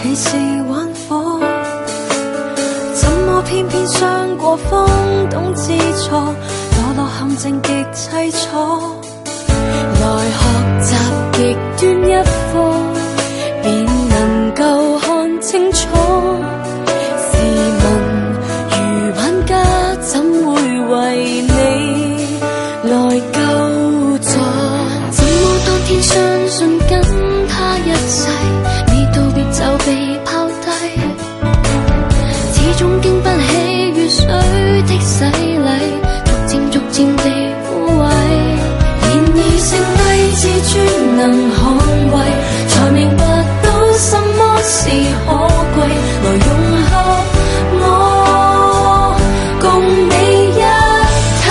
氣是玩火，怎麼偏偏傷過方懂知錯，墮落陷阱極凄楚。來學習極端一課，便能夠看清楚。試問如玩家怎會為你來救助？怎麼當天相信跟他一世，未道別就被拋低，始終經不起雨水的洗禮，逐漸地枯萎。然而剩低自尊能捍衛，才明白到什麼是可貴。來融合我，共你一體，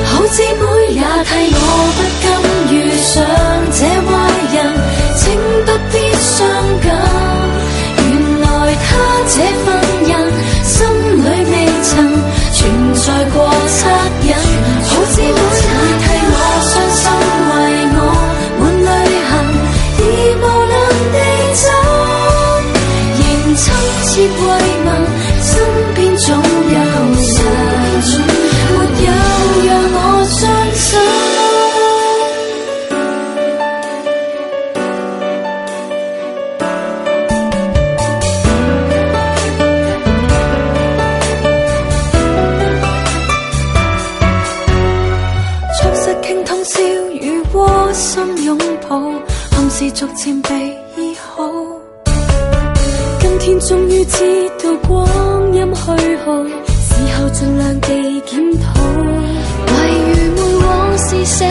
好姊妹也替我不甘遇上這壞人，請不必傷感。原來他這份人心裏未曾存在過惻隱，好姊妹也替我傷心，為我滿淚痕，已無能地走，仍親切慰問，身邊總有人，沒有讓我傷心。心擁抱，憾事逐漸被醫好。今天終於知道光陰虛耗，時候盡量地檢討。例如每往事寫